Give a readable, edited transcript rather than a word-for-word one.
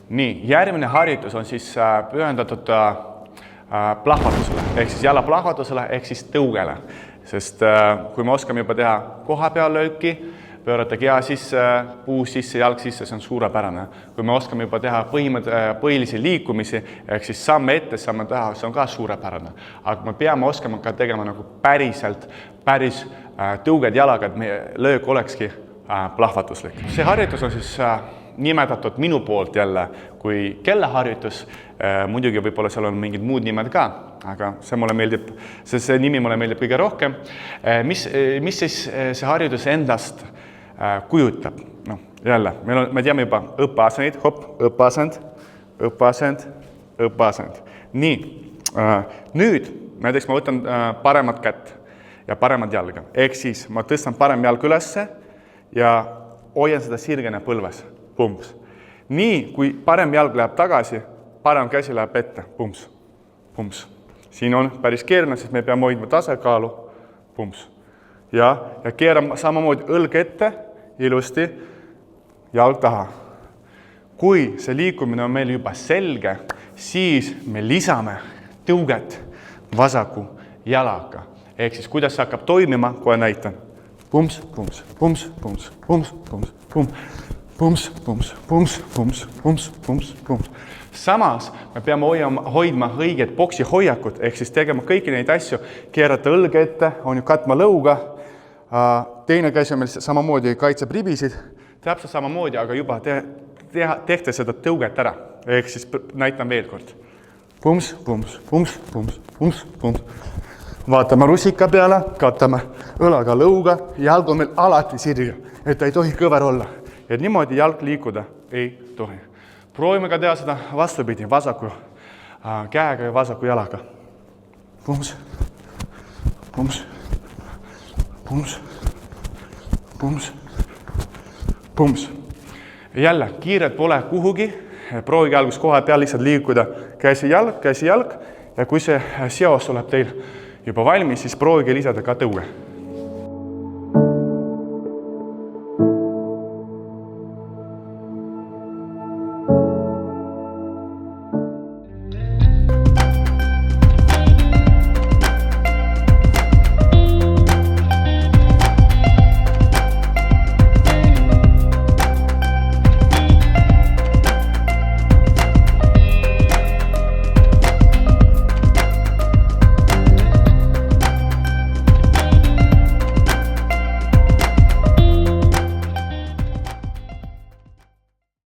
Nii, järgmine harjutus on siis pühendatud plahvatusele, ehk siis jala plahvatusele, ehk siis tõugele. Sest kui me oskame juba teha koha peal lööki, pöörata kea sisse, puu sisse, jalg sisse, see on suurepärane. Kui me oskame juba teha põhilisi liikumisi, ehk siis samme ette, samme taha, see on ka suurepärane. Aga me peame oskama ka tegema nagu päris tõuged jalaga, et meie löök olekski plahvatuslik. See harjutus on siis nimetatud minu poolt jälle kui kellaharjutus. Muidugi võib-olla seal on mingid muud nimed ka, aga see nimi mulle meeldib kõige rohkem. Mis siis see harjutus endast kujutab? No, jälle, me teame juba õppeasendid, õppeasend. Nii, nüüd näiteks ma võtan paremat kätt ja paremat jalga. Ehk siis ma tõstan parem jalg ülesse ja hoian seda sirgena põlves. Pumps. Nii, kui parem jalg läheb tagasi, parem käsi läheb ette. Pumps. Pumps. Siin on päris keeruline, sest me peame hoidma tasakaalu. Pumps. Ja keerame samamoodi õlg ette, ilusti, jalg taha. Kui see liikumine on meil juba selge, siis me lisame tõuget vasaku jalaga. Ehk siis kuidas see hakkab toimima, kohe näitan. Pumps, pumps, pumps, pumps, pumps, pumps, pumps. Pumps, pumps, pumps, pumps, pumps, pumps, pumps. Samas me peame hoidma õiget boksi hoiakut, ehk siis tegema kõiki neid asju, keerata õlg ette, on ju katma lõuga, teine käsi on meil samamoodi kaitseb ribisid, täpselt samamoodi, aga juba tehte seda tõuget ära, ehk siis näitan veel kord. Pumps, pumps, pumps, pumps, pumps, pumps. Vaatame rusika peale, katame õlaga lõuga, jalg on meil alati sirge, et ei tohi kõver olla. Et niimoodi jalg liikuda ei tohi. Proovime ka teha seda vastupidi, vasaku käega ja vasaku jalaga. Pumps, pumps, pumps, pumps, pumps. Jälle, kiired pole kuhugi, proovige algus koha peal lihtsalt liikuda käsi, jalg ja kui see seos tuleb teil juba valmis, siis proovige lisada ka tõuge.